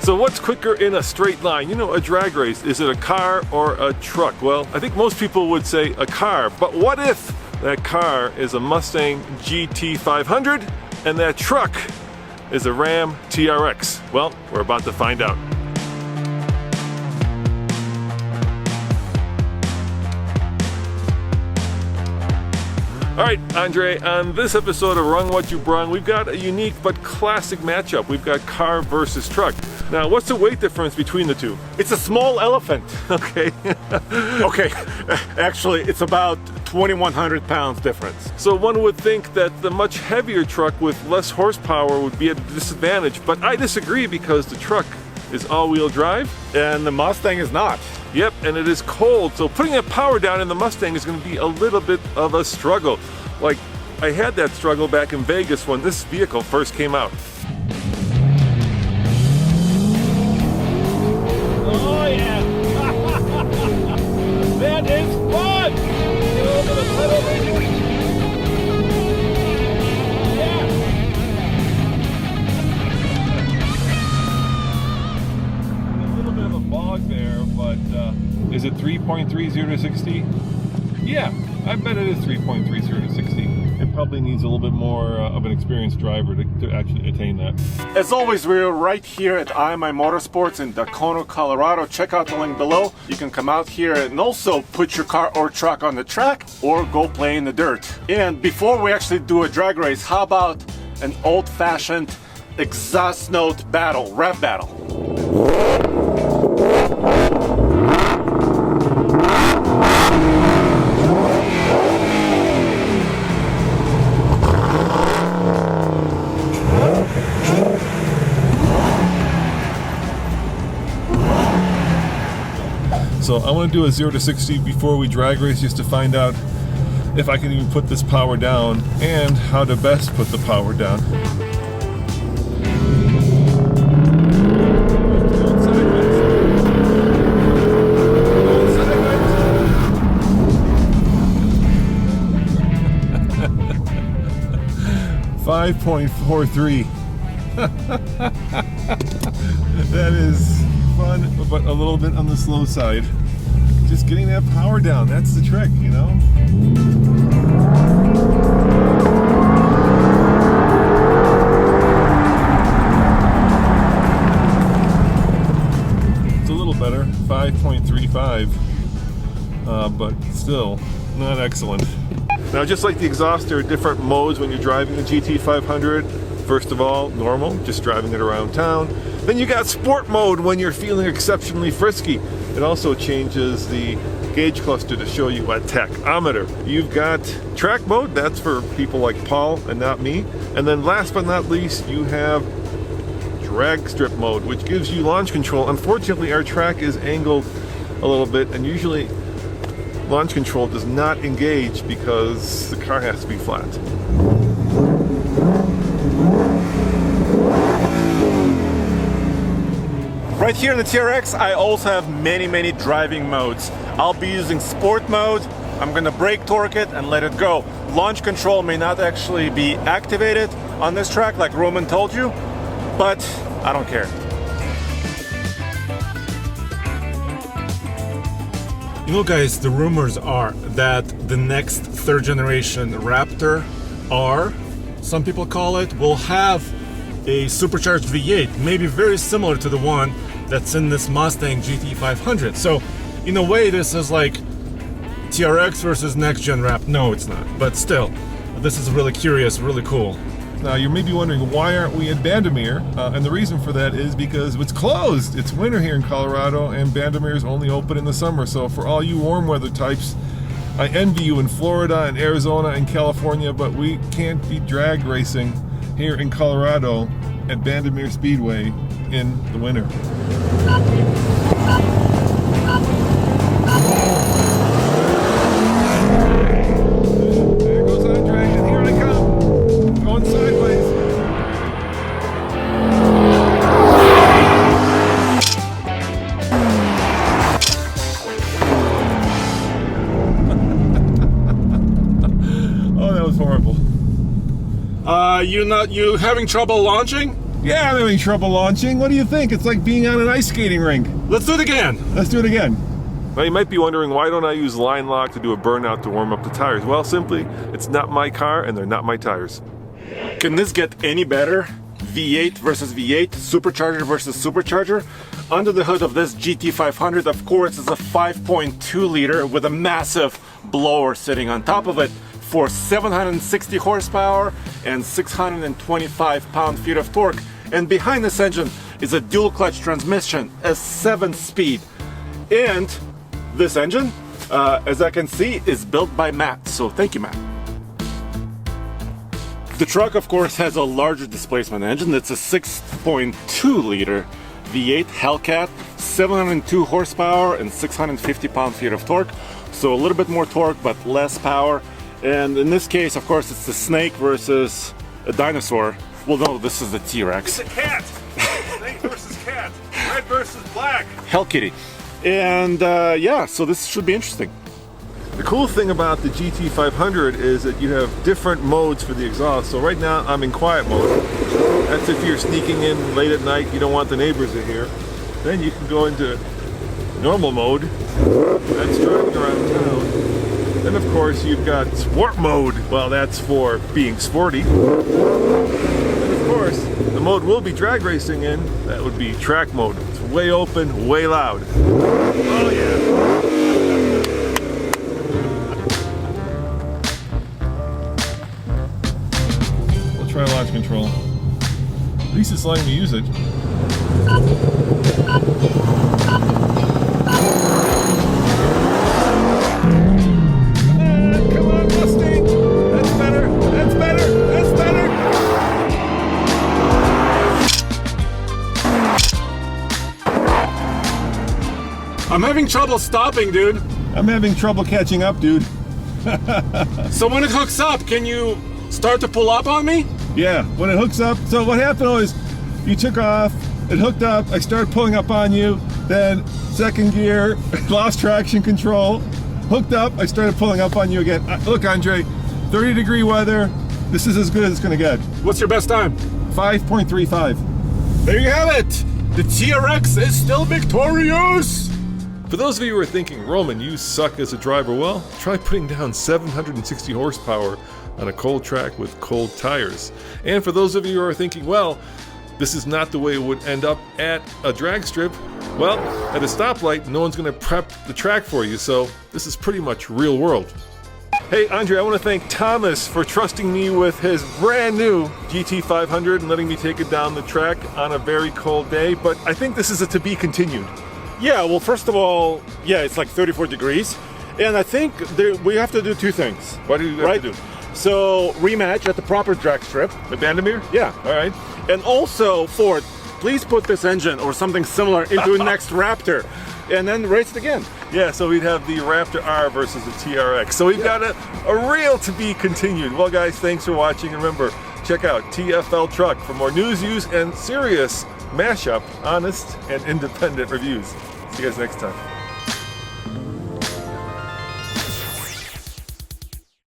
So what's quicker in a straight line? You know, a drag race, is it a car or a truck? Well, I think most people would say a car, but what if that car is a Mustang GT500 and that truck is a Ram TRX? Well, we're about to find out. All right, Andre, on this episode of Rung What You Brung, we've got a unique but classic matchup. We've got car versus truck. Now, what's the weight difference between the two? It's a small elephant. Okay. Okay, actually, it's about 2,100 pounds difference. So one would think that the much heavier truck with less horsepower would be at a disadvantage, but I disagree because the truck is all-wheel drive. And the Mustang is not. Yep, and it is cold, so putting that power down in the Mustang is going to be a little bit of a struggle. Like, I had that struggle back in Vegas when this vehicle first came out. Oh yeah! That is fun! Get over the pedal right here. Yeah! A little bit of a bog there, but is it 3.30 to 60? Yeah, I bet it is 3.30 to 60. It probably needs a little bit more of an experienced driver to actually attain that. As always, we're right here at IMI Motorsports in Daytona, Colorado. Check out the link below. You can come out here and also put your car or truck on the track or go play in the dirt. And before we actually do a drag race, how about an old-fashioned exhaust note battle, rev battle? So I want to do a 0 to 60 before we drag race just to find out if I can even put this power down and how to best put the power down. 5.43. That is fun, but a little bit on the slow side. Just getting that power down, that's the trick, you know? It's a little better, 5.35, but still not excellent. Now, just like the exhaust, there are different modes when you're driving the GT500. First of all, normal, just driving it around town. Then you got sport mode when you're feeling exceptionally frisky. It also changes the gauge cluster to show you a tachometer. You've got track mode, that's for people like Paul and not me. And then last but not least, you have drag strip mode, which gives you launch control. Unfortunately, our track is angled a little bit, and usually launch control does not engage because the car has to be flat. Right here in the TRX, I also have many driving modes. I'll be using sport mode. I'm gonna brake torque it and let it go. Launch control may not actually be activated on this track like Roman told you, but I don't care. You know, guys, the rumors are that the next third generation Raptor R, some people call it, will have a supercharged V8, maybe very similar to the one that's in this Mustang GT500. So in a way, this is like TRX versus next gen Rap. No, it's not, but still, this is really curious, really cool. Now, you may be wondering, why aren't we at Bandimere? And the reason for that is because it's closed. It's winter here in Colorado, and Bandimere is only open in the summer. So for all you warm weather types, I envy you in Florida and Arizona and California, but we can't be drag racing here in Colorado at Bandimere Speedway in the winter. There goes Andre, and here I come, going sideways. You having trouble launching? Yeah, I'm having trouble launching. What do you think? It's like being on an ice skating rink. Let's do it again. Let's do it again. Now you might be wondering, why don't I use line lock to do a burnout to warm up the tires? Well, simply, it's not my car and they're not my tires. Can this get any better? V8 versus V8, supercharger versus supercharger. Under the hood of this GT500, of course, is a 5.2 liter with a massive blower sitting on top of it for 760 horsepower and 625 pound-feet of torque. And behind this engine is a dual clutch transmission, a 7-speed. And this engine, as I can see, is built by Matt. So thank you, Matt. The truck, of course, has a larger displacement engine. It's a 6.2 liter V8 Hellcat, 702 horsepower and 650 pound-feet of torque. So a little bit more torque, but less power. And in this case, of course, it's the snake versus a dinosaur. Well, no, this is the T-Rex. It's a cat. Snake versus cat. Red versus black. Hell Kitty. And yeah, so this should be interesting. The cool thing about the GT500 is that you have different modes for the exhaust. So right now I'm in quiet mode. That's if you're sneaking in late at night, you don't want the neighbors to hear. Then you can go into normal mode. That's driving around town. Then of course you've got sport mode. Well, that's for being sporty. And of course, the mode we'll be drag racing in, that would be track mode. It's way open, way loud. Oh yeah. Try launch control. At least it's letting me use it. Come on, Mustang! That's better! That's better! That's better! I'm having trouble stopping, dude. I'm having trouble catching up, dude. So when it hooks up, can you start to pull up on me? Yeah, when it hooks up. So what happened was, you took off, it hooked up, I started pulling up on you, then second gear, lost traction control, hooked up, I started pulling up on you again. Look, Andre, 30-degree weather, this is as good as it's gonna get. What's your best time? 5.35. There you have it! The TRX is still victorious! For those of you who are thinking, Roman, you suck as a driver, well, try putting down 760 horsepower on a cold track with cold tires. And for those of you who are thinking, well, this is not the way it would end up at a drag strip, well, at a stoplight, no one's gonna prep the track for you, so this is pretty much real world. Hey, Andre, I want to thank Thomas for trusting me with his brand new GT500 and letting me take it down the track on a very cold day, but I think this is a to be continued. Yeah, well, first of all, yeah, it's like 34 degrees, and I think we have to do two things. What do you have to do? So, rematch at the proper drag strip. The Vandermeer? Yeah. All right. And also, Ford, please put this engine or something similar into the next Raptor, and then race it again. Yeah, so we'd have the Raptor R versus the TRX. So we've got a real to be continued. Well, guys, thanks for watching. And remember, check out TFL Truck for more news, views, and serious mashup, honest and independent reviews. See you guys next time.